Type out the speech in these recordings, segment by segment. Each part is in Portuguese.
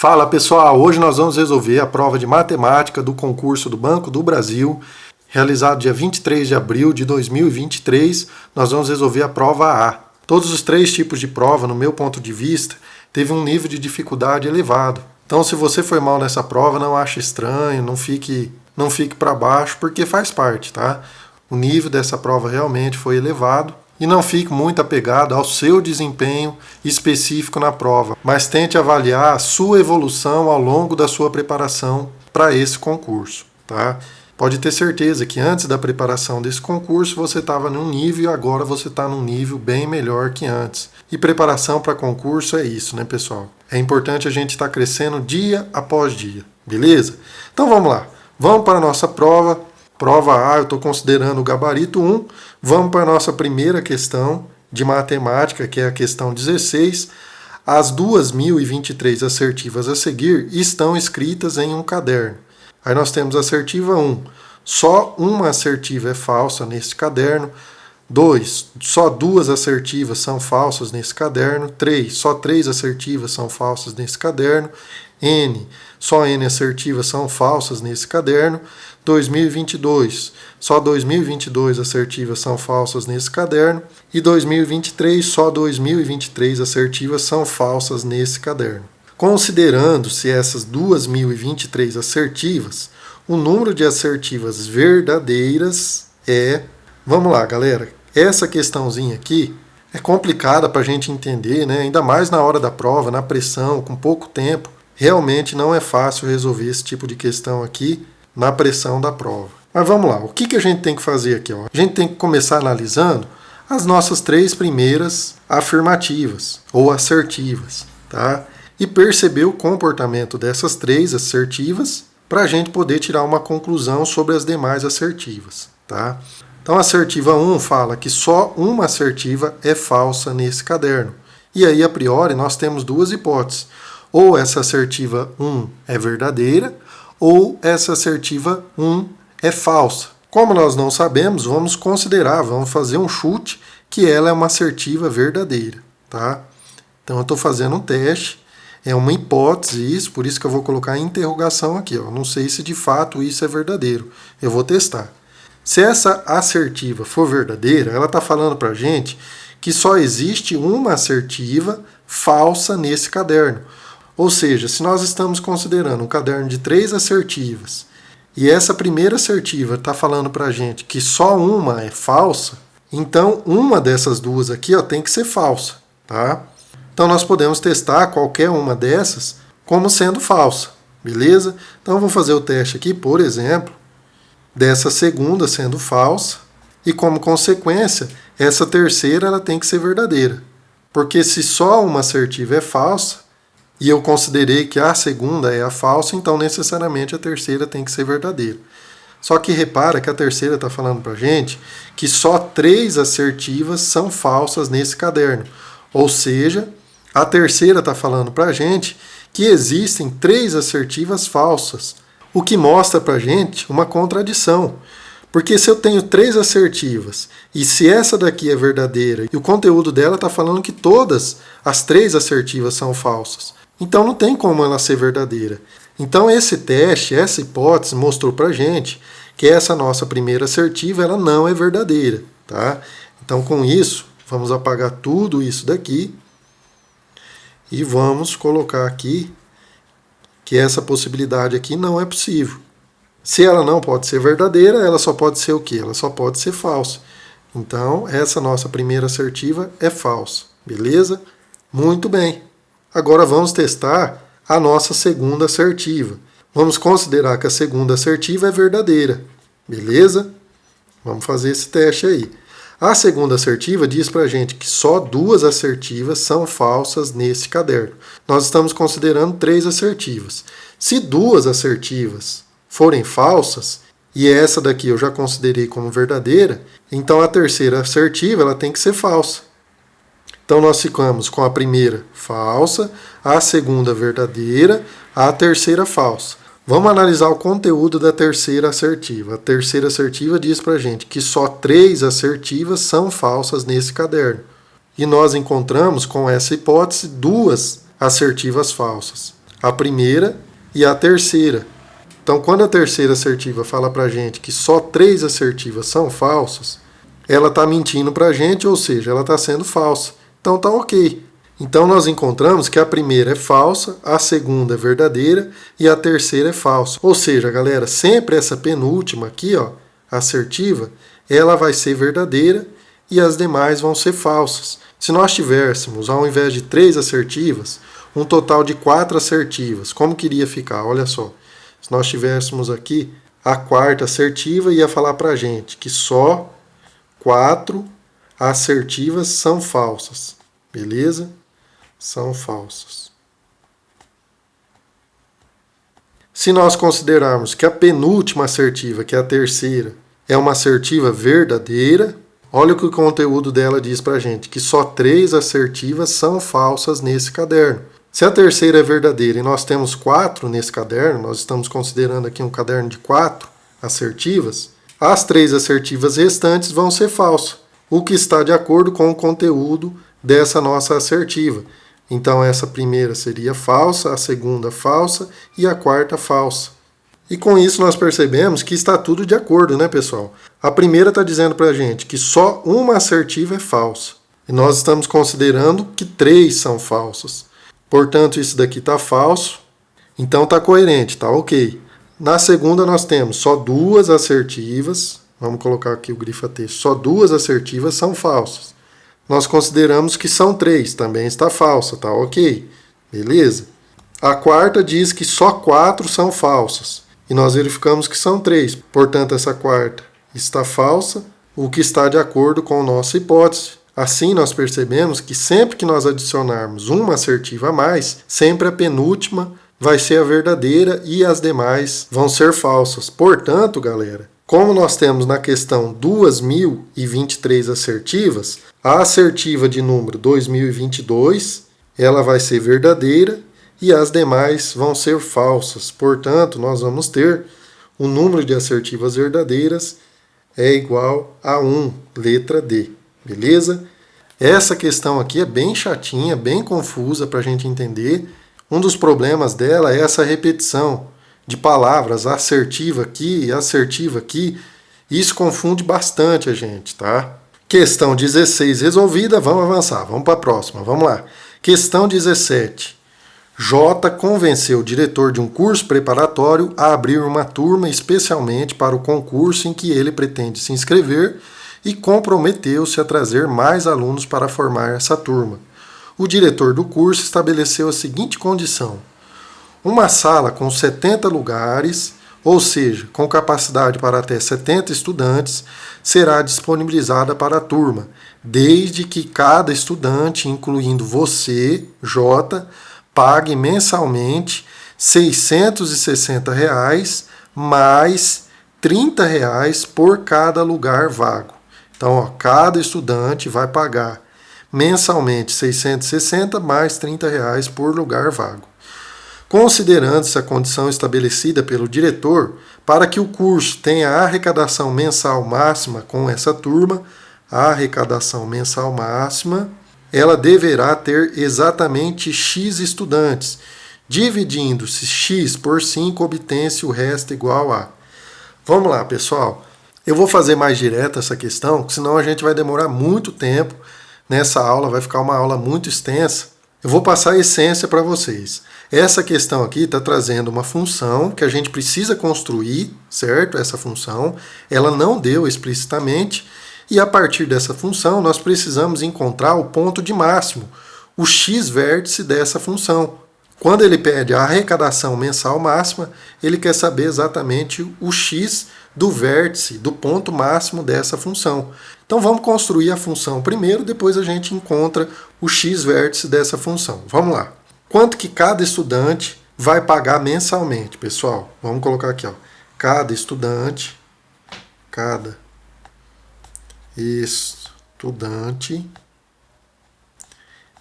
Fala pessoal, hoje nós vamos resolver a prova de matemática do concurso do Banco do Brasil, realizado dia 23 de abril de 2023. Nós vamos resolver a prova A. Todos os três tipos de prova, no meu ponto de vista, teve um nível de dificuldade elevado. Então, se você foi mal nessa prova, não ache estranho, não fique para baixo, porque faz parte, tá? O nível dessa prova realmente foi elevado. E não fique muito apegado ao seu desempenho específico na prova, mas tente avaliar a sua evolução ao longo da sua preparação para esse concurso, tá? Pode ter certeza que antes da preparação desse concurso você estava num nível e agora você está num nível bem melhor que antes. E preparação para concurso é isso, né, pessoal? É importante a gente estar crescendo dia após dia, beleza? Então vamos lá, vamos para a nossa prova. Prova A, eu estou considerando o gabarito 1. Vamos para a nossa primeira questão de matemática, que é a questão 16. As 2.023 assertivas a seguir estão escritas em um caderno. Aí nós temos a assertiva 1. Só uma assertiva é falsa nesse caderno. 2. Só duas assertivas são falsas nesse caderno. 3. Só 3 assertivas são falsas nesse caderno. N. Só N assertivas são falsas nesse caderno. 2022. Só 2022 assertivas são falsas nesse caderno. E 2023. Só 2023 assertivas são falsas nesse caderno. Considerando-se essas 2.023 assertivas, o número de assertivas verdadeiras é... Vamos lá, galera. Essa questãozinha aqui é complicada para a gente entender, né? Ainda mais na hora da prova, na pressão, com pouco tempo. Realmente não é fácil resolver esse tipo de questão aqui na pressão da prova. Mas vamos lá, o que a gente tem que fazer aqui? Ó? A gente tem que começar analisando as nossas 3 primeiras afirmativas ou assertivas, tá? E perceber o comportamento dessas 3 assertivas para a gente poder tirar uma conclusão sobre as demais assertivas, tá? Então a assertiva 1 fala que só uma assertiva é falsa nesse caderno. E aí, a priori, nós temos duas hipóteses. Ou essa assertiva 1 é verdadeira, ou essa assertiva 1 é falsa. Como nós não sabemos, vamos considerar, vamos fazer um chute que ela é uma assertiva verdadeira, tá? Então eu estou fazendo um teste, é uma hipótese isso, por isso que eu vou colocar interrogação aqui, ó. Não sei se de fato isso é verdadeiro, eu vou testar. Se essa assertiva for verdadeira, ela está falando para a gente que só existe uma assertiva falsa nesse caderno. Ou seja, se nós estamos considerando um caderno de 3 assertivas e essa primeira assertiva está falando para a gente que só uma é falsa, então uma dessas duas aqui ó, tem que ser falsa, tá? Então nós podemos testar qualquer uma dessas como sendo falsa, beleza? Então eu vou fazer o teste aqui, por exemplo, dessa segunda sendo falsa e como consequência, essa terceira ela tem que ser verdadeira. Porque se só uma assertiva é falsa, e eu considerei que a segunda é a falsa, então necessariamente a terceira tem que ser verdadeira. Só que repara que a terceira está falando para a gente que só 3 assertivas são falsas nesse caderno. Ou seja, a terceira está falando para a gente que existem 3 assertivas falsas, o que mostra para a gente uma contradição. Porque se eu tenho 3 assertivas, e se essa daqui é verdadeira, e o conteúdo dela está falando que todas as 3 assertivas são falsas, então não tem como ela ser verdadeira. Então esse teste, essa hipótese mostrou para a gente que essa nossa primeira assertiva ela não é verdadeira, tá? Então com isso, vamos apagar tudo isso daqui e vamos colocar aqui que essa possibilidade aqui não é possível. Se ela não pode ser verdadeira, ela só pode ser o quê? Ela só pode ser falsa. Então essa nossa primeira assertiva é falsa, beleza? Muito bem. Agora vamos testar a nossa segunda assertiva. Vamos considerar que a segunda assertiva é verdadeira. Beleza? Vamos fazer esse teste aí. A segunda assertiva diz para a gente que só 2 assertivas são falsas nesse caderno. Nós estamos considerando 3 assertivas. Se 2 assertivas forem falsas, e essa daqui eu já considerei como verdadeira, então a terceira assertiva ela tem que ser falsa. Então nós ficamos com a primeira falsa, a segunda verdadeira, a terceira falsa. Vamos analisar o conteúdo da terceira assertiva. A terceira assertiva diz para a gente que só 3 assertivas são falsas nesse caderno. E nós encontramos com essa hipótese 2 assertivas falsas. a primeira e a terceira. Então, quando a terceira assertiva fala para a gente que só 3 assertivas são falsas, ela está mentindo para a gente, ou seja, ela está sendo falsa. Então, tá ok. Então, nós encontramos que a primeira é falsa, a segunda é verdadeira e a terceira é falsa. Ou seja, galera, sempre essa penúltima aqui, ó, assertiva, ela vai ser verdadeira e as demais vão ser falsas. Se nós tivéssemos, ao invés de 3 assertivas, um total de 4 assertivas, como que iria ficar? Olha só. Se nós tivéssemos aqui a quarta assertiva, ia falar para a gente que só 4 assertivas são falsas. Beleza? São falsas. Se nós considerarmos que a penúltima assertiva, que é a terceira, é uma assertiva verdadeira, olha o que o conteúdo dela diz para a gente, que só 3 assertivas são falsas nesse caderno. Se a terceira é verdadeira e nós temos 4 nesse caderno, nós estamos considerando aqui um caderno de 4 assertivas, as 3 assertivas restantes vão ser falsas, o que está de acordo com o conteúdo dessa nossa assertiva. Então essa primeira seria falsa, a segunda falsa e a quarta falsa. E com isso nós percebemos que está tudo de acordo, né, pessoal? A primeira está dizendo para a gente que só uma assertiva é falsa. E nós estamos considerando que 3 são falsas. Portanto, isso daqui está falso. Então está coerente, está ok. Na segunda nós temos só 2 assertivas. Vamos colocar aqui o grifo texto. Só 2 assertivas são falsas. Nós consideramos que são 3, também está falsa, tá ok. Beleza? A quarta diz que só 4 são falsas. E nós verificamos que são 3. Portanto, essa quarta está falsa, o que está de acordo com a nossa hipótese. Assim, nós percebemos que sempre que nós adicionarmos uma assertiva a mais, sempre a penúltima vai ser a verdadeira e as demais vão ser falsas. Portanto, galera, como nós temos na questão 2023 assertivas, a assertiva de número 2022, ela vai ser verdadeira e as demais vão ser falsas. Portanto, nós vamos ter o número de assertivas verdadeiras é igual a 1, letra D. Beleza? Essa questão aqui é bem chatinha, bem confusa para a gente entender. Um dos problemas dela é essa repetição de palavras, assertiva aqui e assertiva aqui. Isso confunde bastante a gente, tá? Questão 16 resolvida, vamos avançar, vamos para a próxima, vamos lá. Questão 17. J convenceu o diretor de um curso preparatório a abrir uma turma especialmente para o concurso em que ele pretende se inscrever e comprometeu-se a trazer mais alunos para formar essa turma. O diretor do curso estabeleceu a seguinte condição: uma sala com 70 lugares, ou seja, com capacidade para até 70 estudantes, será disponibilizada para a turma, desde que cada estudante, incluindo você, J, pague mensalmente R$ 660 mais R$ 30 por cada lugar vago. Então, ó, cada estudante vai pagar mensalmente 660 mais R$ 30 por lugar vago. Considerando essa condição estabelecida pelo diretor, para que o curso tenha a arrecadação mensal máxima com essa turma, a arrecadação mensal máxima, ela deverá ter exatamente X estudantes. Dividindo-se X por 5, obtém-se o resto igual a. Vamos lá, pessoal. Eu vou fazer mais direto essa questão, senão a gente vai demorar muito tempo nessa aula, vai ficar uma aula muito extensa. Eu vou passar a essência para vocês. Essa questão aqui está trazendo uma função que a gente precisa construir, certo? Essa função, ela não deu explicitamente, e a partir dessa função nós precisamos encontrar o ponto de máximo, o x vértice dessa função. Quando ele pede a arrecadação mensal máxima, ele quer saber exatamente o x do vértice, do ponto máximo dessa função. Então vamos construir a função primeiro, depois a gente encontra o x vértice dessa função. Vamos lá. Quanto que cada estudante vai pagar mensalmente, pessoal? Vamos colocar aqui, ó. Cada estudante,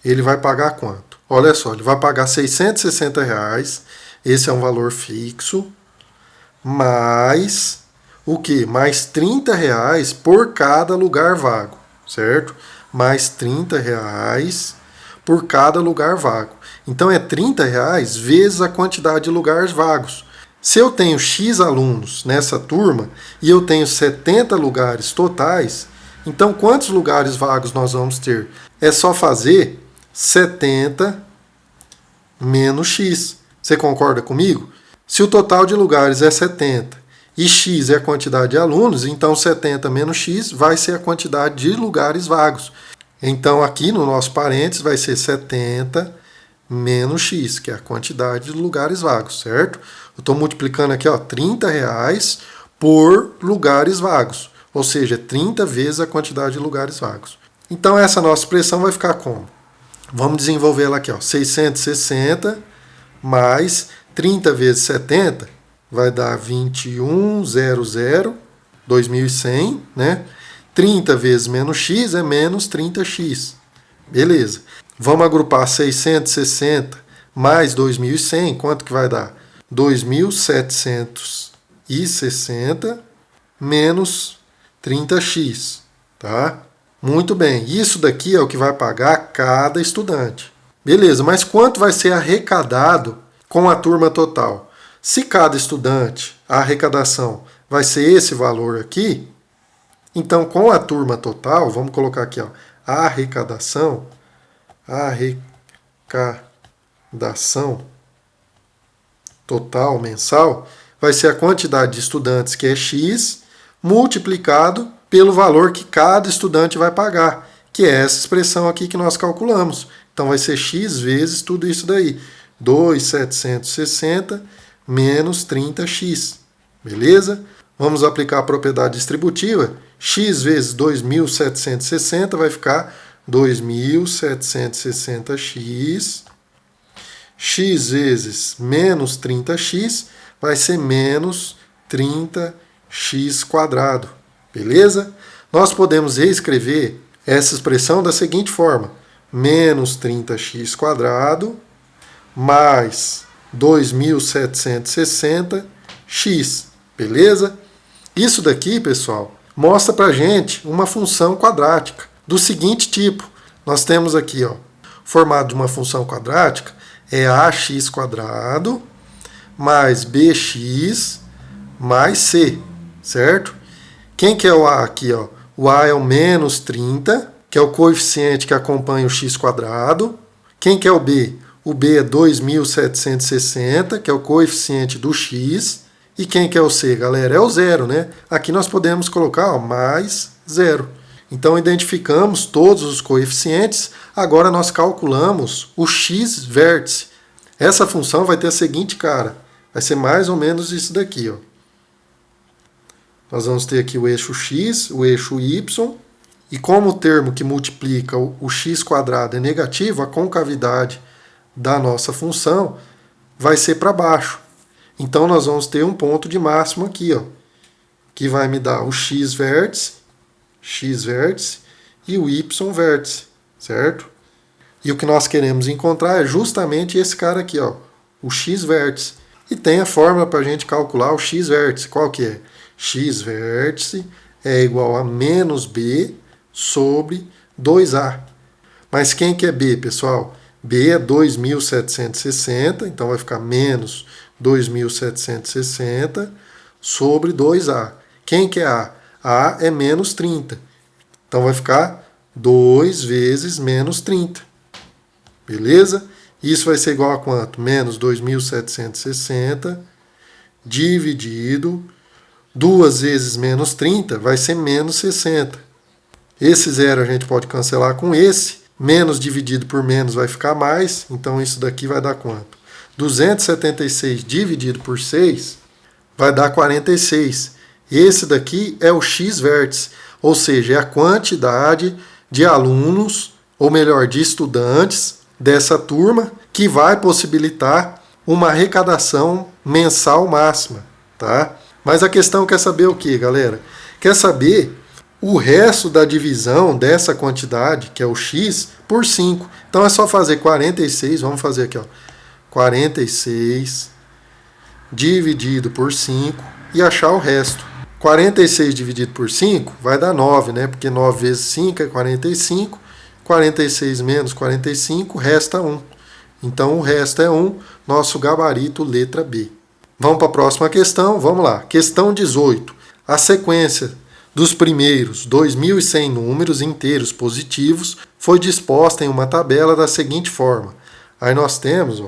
ele vai pagar quanto? Olha só, ele vai pagar R$ 660, esse é um valor fixo, mais o quê? Mais R$ 30 por cada lugar vago, certo? Mais R$ 30 por cada lugar vago. Então é R$30 vezes a quantidade de lugares vagos. Se eu tenho X alunos nessa turma e eu tenho 70 lugares totais, então quantos lugares vagos nós vamos ter? É só fazer 70 menos X. Você concorda comigo? Se o total de lugares é 70 e X é a quantidade de alunos, então 70 menos X vai ser a quantidade de lugares vagos. Então aqui no nosso parênteses vai ser 70 menos X, que é a quantidade de lugares vagos, certo? Eu estou multiplicando aqui, ó, R$30 por lugares vagos, ou seja, 30 vezes a quantidade de lugares vagos. Então essa nossa expressão vai ficar como? Vamos desenvolver ela aqui, ó, 660 mais 30 vezes 70 vai dar 2100, 2100, né? 30 vezes menos x é menos 30x. Beleza. Vamos agrupar 660 mais 2100, quanto que vai dar? 2760 menos 30x, tá? Muito bem. Isso daqui é o que vai pagar cada estudante. Beleza, mas quanto vai ser arrecadado com a turma total? Se cada estudante, a arrecadação vai ser esse valor aqui, então com a turma total, vamos colocar aqui, ó, a arrecadação total mensal vai ser a quantidade de estudantes, que é X, multiplicado pelo valor que cada estudante vai pagar, que é essa expressão aqui que nós calculamos. Então vai ser X vezes tudo isso daí. 2.760 menos 30x. Beleza? Vamos aplicar a propriedade distributiva. X vezes 2.760 vai ficar 2.760x. X vezes menos 30x vai ser menos 30x quadrado. Beleza? Nós podemos reescrever essa expressão da seguinte forma. Menos 30x quadrado mais 2.760x. Beleza? Isso daqui, pessoal, mostra pra gente uma função quadrática do seguinte tipo. Nós temos aqui, ó, formado de uma função quadrática é ax quadrado mais bx mais c, certo? Quem que é o a aqui, ó? O a é o menos 30, que é o coeficiente que acompanha o x quadrado. Quem que é o b? O b é 2.760, que é o coeficiente do x. E quem que é o c, galera? É o zero, né? Aqui nós podemos colocar, ó, mais zero. Então identificamos todos os coeficientes. Agora nós calculamos o x vértice. Essa função vai ter a seguinte cara. Vai ser mais ou menos isso daqui, ó. Nós vamos ter aqui o eixo x, o eixo y. E como o termo que multiplica o x quadrado é negativo, a concavidade da nossa função vai ser para baixo. Então nós vamos ter um ponto de máximo aqui, ó, que vai me dar o x vértice e o y vértice, certo? E o que nós queremos encontrar é justamente esse cara aqui, ó, o x vértice. E tem a fórmula para a gente calcular o x vértice. Qual que é? X vértice é igual a menos b sobre 2a. Mas quem que é b, pessoal? B é 2.760, então vai ficar menos 2.760 sobre 2a. Quem que é a? A é menos 30. Então vai ficar 2 vezes menos 30. Beleza? Isso vai ser igual a quanto? Menos 2.760 dividido 2 vezes menos 30 vai ser menos 60. Esse zero a gente pode cancelar com esse. Menos dividido por menos vai ficar mais. Então isso daqui vai dar quanto? 276 dividido por 6 vai dar 46. Esse daqui é o x vértice. Ou seja, é a quantidade de alunos, ou melhor, de estudantes dessa turma que vai possibilitar uma arrecadação mensal máxima, tá? Mas a questão quer saber o que, galera? Quer saber o resto da divisão dessa quantidade, que é o x, por 5. Então é só fazer 46, vamos fazer aqui, ó, 46 dividido por 5 e achar o resto. 46 dividido por 5 vai dar 9, né? Porque 9 vezes 5 é 45. 46 menos 45 resta 1. Então o resto é 1, nosso gabarito letra B. Vamos para a próxima questão, vamos lá. Questão 18. A sequência dos primeiros 2.100 números inteiros positivos foi disposta em uma tabela da seguinte forma. Aí nós temos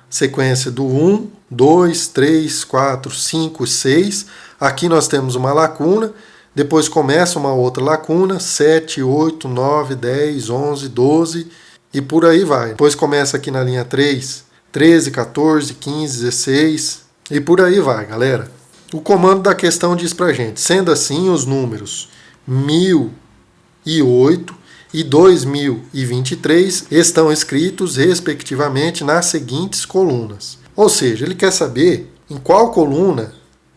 sequência do 1, 2, 3, 4, 5, 6. Aqui nós temos uma lacuna, depois começa uma outra lacuna, 7, 8, 9, 10, 11, 12 e por aí vai. Depois começa aqui na linha 3, 13, 14, 15, 16 e por aí vai, galera. O comando da questão diz pra gente, sendo assim, os números 1008 e 2023 estão escritos, respectivamente, nas seguintes colunas. Ou seja, ele quer saber em qual coluna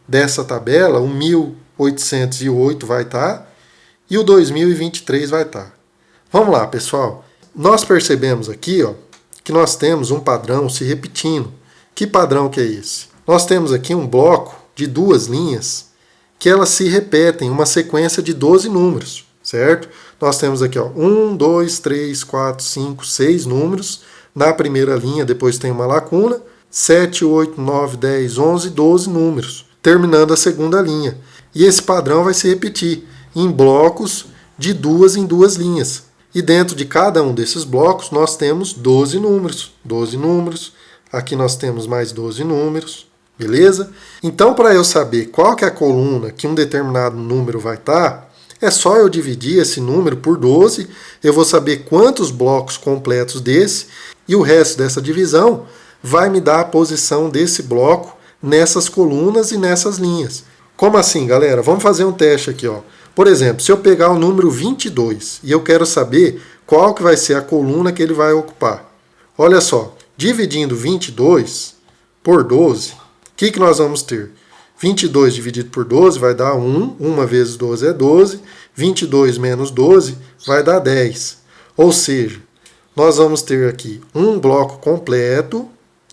dessa tabela o 1808 vai estar e o 2023 vai estar. Vamos lá, pessoal. Nós percebemos aqui que nós temos um padrão se repetindo. Que padrão que é esse? Nós temos aqui um bloco de duas linhas que elas se repetem, uma sequência de 12 números, certo? Nós temos aqui 1, 2, 3, 4, 5, 6 números. Na primeira linha, depois tem uma lacuna, 7, 8, 9, 10, 11, 12 números, terminando a segunda linha. E esse padrão vai se repetir em blocos de duas em duas linhas. E dentro de cada um desses blocos nós temos 12 números. 12 números. Aqui nós temos mais 12 números. Beleza? Então, para eu saber qual que é a coluna que um determinado número vai estar, é só eu dividir esse número por 12, eu vou saber quantos blocos completos desse, e o resto dessa divisão vai me dar a posição desse bloco nessas colunas e nessas linhas. Como assim, galera? Vamos fazer um teste aqui. Por exemplo, se eu pegar o número 22 e eu quero saber qual que vai ser a coluna que ele vai ocupar. Olha só, dividindo 22 por 12, o que nós vamos ter? 22 dividido por 12 vai dar 1, 1 vezes 12 é 12, 22 menos 12 vai dar 10. Ou seja, nós vamos ter aqui um bloco completo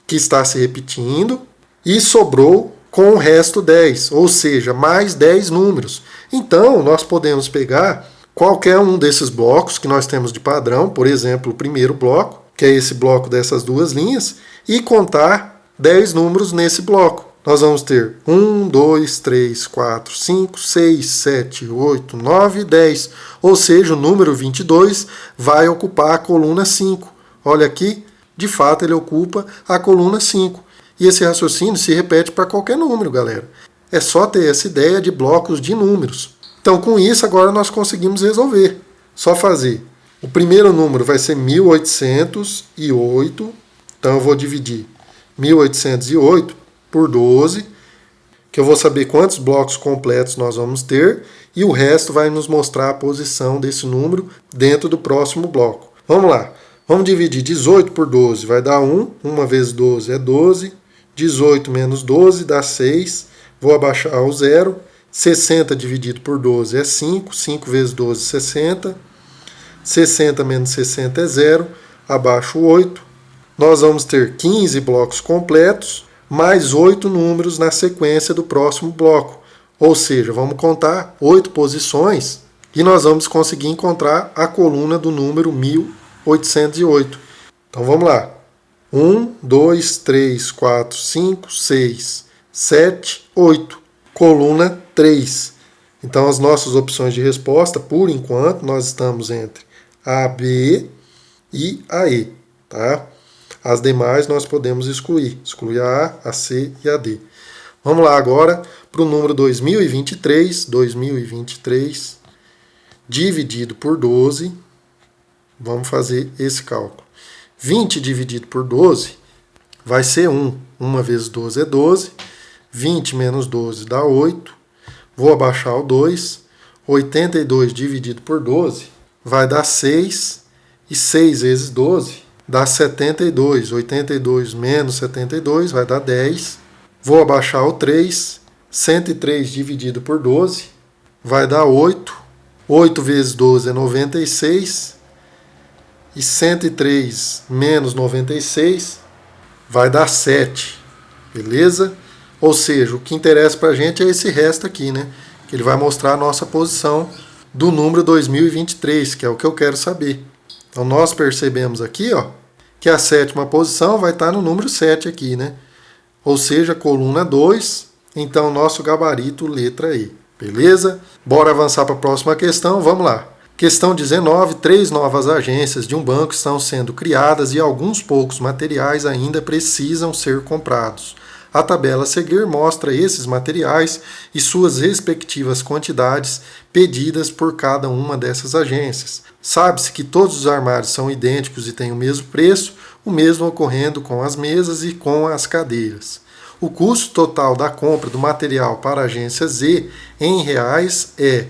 que está se repetindo e sobrou com o resto 10, ou seja, mais 10 números. Então, nós podemos pegar qualquer um desses blocos que nós temos de padrão, por exemplo, o primeiro bloco, que é esse bloco dessas duas linhas, e contar 10 números nesse bloco. Nós vamos ter 1, 2, 3, 4, 5, 6, 7, 8, 9, 10. Ou seja, o número 22 vai ocupar a coluna 5. Olha aqui, de fato ele ocupa a coluna 5. E esse raciocínio se repete para qualquer número, galera. É só ter essa ideia de blocos de números. Então, com isso, agora nós conseguimos resolver. Só fazer. O primeiro número vai ser 1808. Então, eu vou dividir 1808 por 12, que eu vou saber quantos blocos completos nós vamos ter, e o resto vai nos mostrar a posição desse número dentro do próximo bloco. Vamos lá. Vamos dividir 18 por 12, vai dar 1. 1 vezes 12 é 12. 18 menos 12 dá 6. Vou abaixar o 0. 60 dividido por 12 é 5. 5 vezes 12 é 60. 60 menos 60 é 0. Abaixo o 8. Nós vamos ter 15 blocos completos, mais 8 números na sequência do próximo bloco. Ou seja, vamos contar 8 posições e nós vamos conseguir encontrar a coluna do número 1808. Então vamos lá. 1, 2, 3, 4, 5, 6, 7, 8. Coluna 3. Então as nossas opções de resposta, por enquanto, nós estamos entre a B e a E. Tá? As demais nós podemos excluir. Excluir a A, a C e a D. Vamos lá agora para o número 2023. 2023 dividido por 12. Vamos fazer esse cálculo. 20 dividido por 12 vai ser 1. 1 vezes 12 é 12. 20 menos 12 dá 8. Vou abaixar o 2. 82 dividido por 12 vai dar 6. E 6 vezes 12 dá 72. 82 menos 72 vai dar 10. Vou abaixar o 3. 103 dividido por 12 vai dar 8. 8 vezes 12 é 96. E 103 menos 96 vai dar 7. Beleza? Ou seja, o que interessa para a gente é esse resto aqui, né? Que ele vai mostrar a nossa posição do número 2023, que é o que eu quero saber. Então nós percebemos aqui, que a sétima posição vai estar no número 7 aqui, né? Ou seja, coluna 2, então nosso gabarito letra E. Beleza? Bora avançar para a próxima questão, vamos lá. Questão 19, 3 novas agências de um banco estão sendo criadas e alguns poucos materiais ainda precisam ser comprados. A tabela a seguir mostra esses materiais e suas respectivas quantidades pedidas por cada uma dessas agências. Sabe-se que todos os armários são idênticos e têm o mesmo preço, o mesmo ocorrendo com as mesas e com as cadeiras. O custo total da compra do material para a agência Z em reais é...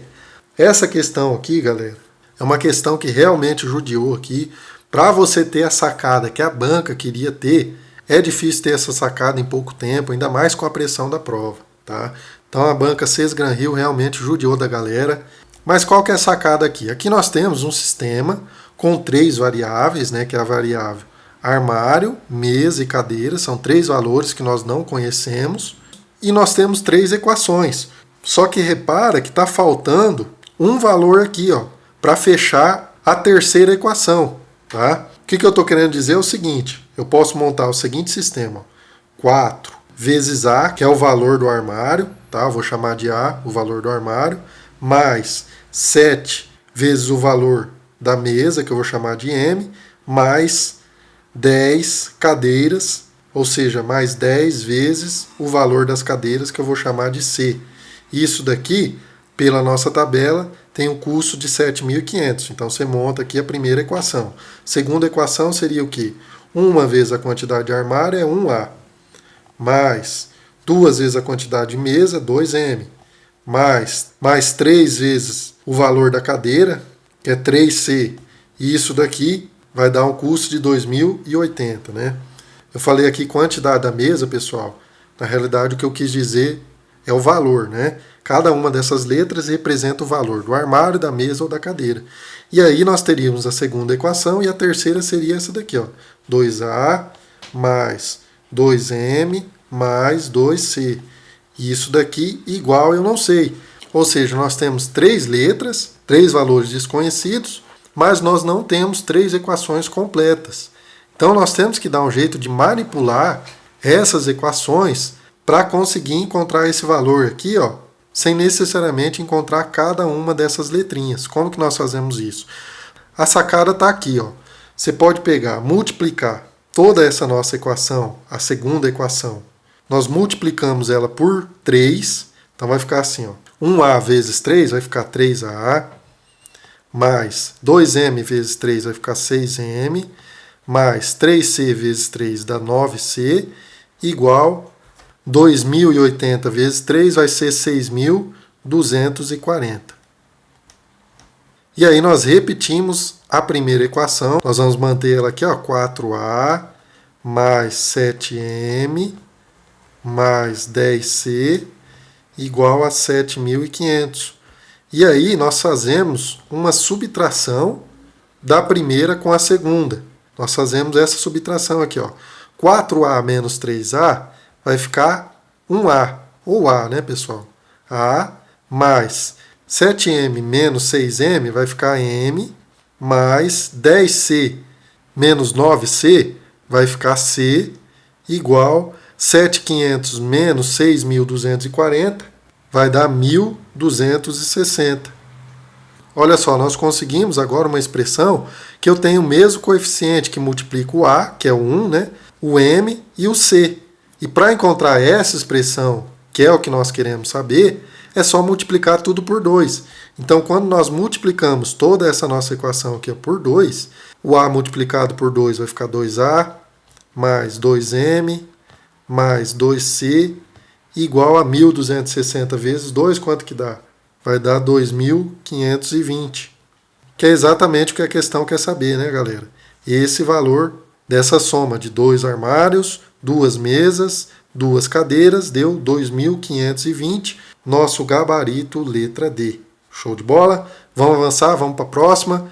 Essa questão aqui, galera, é uma questão que realmente judiou aqui. Para você ter a sacada que a banca queria ter, é difícil ter essa sacada em pouco tempo, ainda mais com a pressão da prova, tá? Então a banca Sesgran Rio realmente judiou da galera. Mas qual que é a sacada aqui? Aqui nós temos um sistema com 3 variáveis, né, que é a variável armário, mesa e cadeira, são 3 valores que nós não conhecemos, e nós temos 3 equações. Só que repara que está faltando um valor aqui, ó, para fechar a terceira equação, tá? O que eu estou querendo dizer é o seguinte, eu posso montar o seguinte sistema, ó, 4 vezes A, que é o valor do armário, tá? Eu vou chamar de A, o valor do armário, mais 7 vezes o valor da mesa, que eu vou chamar de M, mais 10 cadeiras, ou seja, mais 10 vezes o valor das cadeiras, que eu vou chamar de C. Isso daqui, pela nossa tabela, tem um custo de 7.500. Então você monta aqui a primeira equação. Segunda equação seria o quê? 1 vezes a quantidade de armário é 1A, mais 2 vezes a quantidade de mesa, 2M, mais 3 vezes o valor da cadeira, que é 3C. E isso daqui vai dar um custo de 2.080, né? Eu falei aqui quantidade da mesa, pessoal. Na realidade, o que eu quis dizer é o valor, né? Cada uma dessas letras representa o valor do armário, da mesa ou da cadeira. E aí nós teríamos a segunda equação e a terceira seria essa daqui, ó. 2A mais 2M mais 2C. E isso daqui igual eu não sei. Ou seja, nós temos 3 letras, 3 valores desconhecidos, mas nós não temos 3 equações completas. Então nós temos que dar um jeito de manipular essas equações para conseguir encontrar esse valor aqui, ó, sem necessariamente encontrar cada uma dessas letrinhas. Como que nós fazemos isso? A sacada está aqui, ó. Você pode pegar, multiplicar toda essa nossa equação, a segunda equação. Nós multiplicamos ela por 3, então vai ficar assim, ó. 1A vezes 3 vai ficar 3A, mais 2M vezes 3 vai ficar 6M, mais 3C vezes 3 dá 9C, igual 2.080 vezes 3 vai ser 6.240. E aí nós repetimos a primeira equação, nós vamos manter ela aqui, ó, 4A mais 7M mais 10C igual a 7.500. E aí nós fazemos uma subtração da primeira com a segunda. Nós fazemos essa subtração aqui, ó. 4A menos 3A vai ficar 1A, ou A, né, pessoal? A mais 7M menos 6M vai ficar M, mais 10C menos 9C vai ficar C, igual 7.500 menos 6.240 vai dar 1.260. Olha só, nós conseguimos agora uma expressão que eu tenho o mesmo coeficiente que multiplica o A, que é o 1, né? O M e o C. E para encontrar essa expressão, que é o que nós queremos saber, é só multiplicar tudo por 2. Então, quando nós multiplicamos toda essa nossa equação aqui por 2, o A multiplicado por 2 vai ficar 2A, mais 2M, mais 2C, igual a 1.260 vezes 2, quanto que dá? Vai dar 2.520. Que é exatamente o que a questão quer saber, né, galera? Esse valor dessa soma de 2 armários, 2 mesas, 2 cadeiras, deu 2.520, nosso gabarito letra D. Show de bola? Vamos avançar, vamos para a próxima.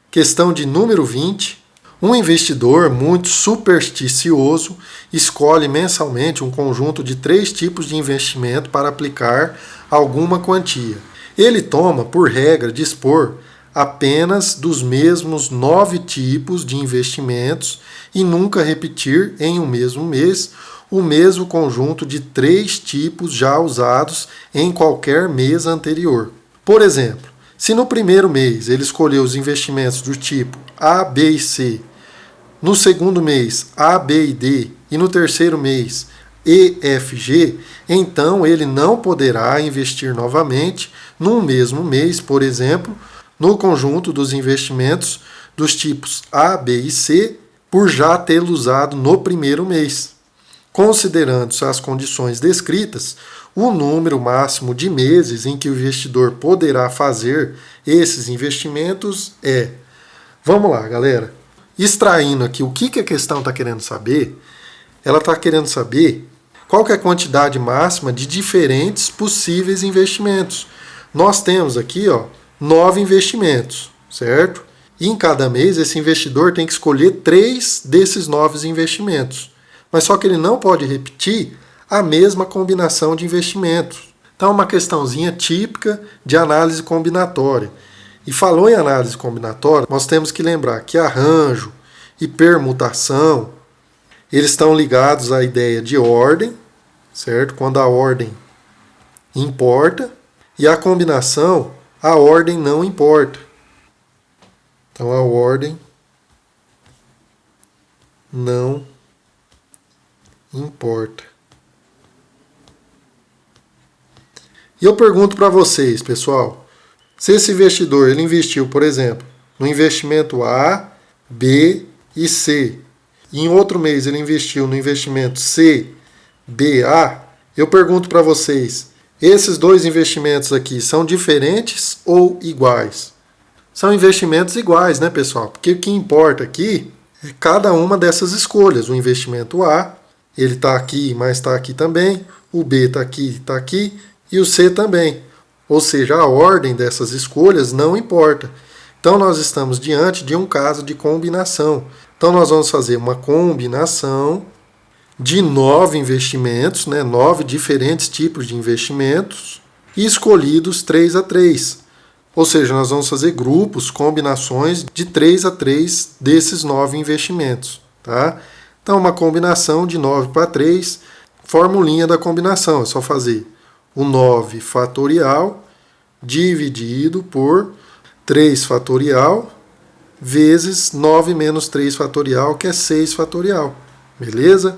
Questão de número 20. Um investidor muito supersticioso escolhe mensalmente um conjunto de 3 tipos de investimento para aplicar alguma quantia. Ele toma por regra dispor apenas dos mesmos 9 tipos de investimentos e nunca repetir em um mesmo mês o mesmo conjunto de 3 tipos já usados em qualquer mês anterior. Por exemplo, se no primeiro mês ele escolheu os investimentos do tipo A, B e C, no segundo mês A, B e D e no terceiro mês E, F, G, então ele não poderá investir novamente num mesmo mês, por exemplo, no conjunto dos investimentos dos tipos A, B e C, por já tê-lo usado no primeiro mês. Considerando-se as condições descritas, o número máximo de meses em que o investidor poderá fazer esses investimentos é... Vamos lá, galera. Extraindo aqui o que a questão está querendo saber, ela está querendo saber qual que é a quantidade máxima de diferentes possíveis investimentos. Nós temos aqui 9 investimentos, certo? E em cada mês esse investidor tem que escolher 3 desses 9 investimentos. Mas só que ele não pode repetir a mesma combinação de investimentos. Então é uma questãozinha típica de análise combinatória. E falou em análise combinatória, nós temos que lembrar que arranjo e permutação, eles estão ligados à ideia de ordem, certo? Quando a ordem importa, e a combinação, a ordem não importa. Então a ordem não importa. E eu pergunto para vocês, pessoal, se esse investidor ele investiu, por exemplo, no investimento A, B e C, e em outro mês ele investiu no investimento C, B, A, eu pergunto para vocês, esses 2 investimentos aqui são diferentes ou iguais? São investimentos iguais, né, pessoal? Porque o que importa aqui é cada uma dessas escolhas. O investimento A, ele está aqui, mas está aqui também. O B está aqui e o C também. Ou seja, a ordem dessas escolhas não importa. Então nós estamos diante de um caso de combinação. Então nós vamos fazer uma combinação de 9 investimentos, 9 diferentes tipos de investimentos, e escolhidos 3 a 3. Ou seja, nós vamos fazer grupos, combinações de 3 a 3 desses 9 investimentos. Tá? Então uma combinação de 9 para 3, formulinha da combinação, é só fazer o 9 fatorial dividido por 3 fatorial vezes 9 menos 3 fatorial, que é 6 fatorial. Beleza?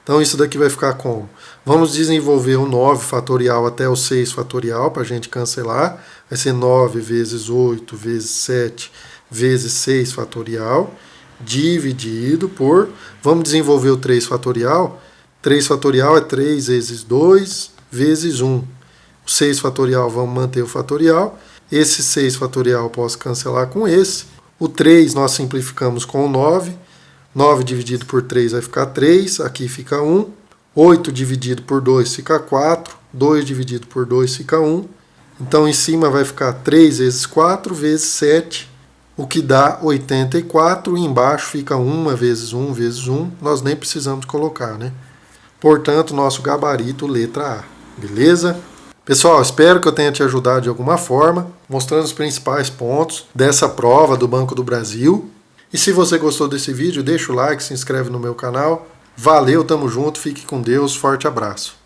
Então isso daqui vai ficar como? Vamos desenvolver o 9 fatorial até o 6 fatorial para a gente cancelar. Vai ser 9 vezes 8 vezes 7 vezes 6 fatorial dividido por... Vamos desenvolver o 3 fatorial. 3 fatorial é 3 vezes 2 vezes 1. O 6 fatorial, vamos manter o fatorial. Esse 6 fatorial eu posso cancelar com esse. O 3 nós simplificamos com o 9. 9 dividido por 3 vai ficar 3. Aqui fica 1. 8 dividido por 2 fica 4. 2 dividido por 2 fica 1. Então em cima vai ficar 3 vezes 4 vezes 7. O que dá 84. E embaixo fica 1 vezes 1 vezes 1. Nós nem precisamos colocar, né? Portanto, nosso gabarito letra A. Beleza? Pessoal, espero que eu tenha te ajudado de alguma forma, mostrando os principais pontos dessa prova do Banco do Brasil. E se você gostou desse vídeo, deixa o like, se inscreve no meu canal. Valeu, tamo junto, fique com Deus, forte abraço.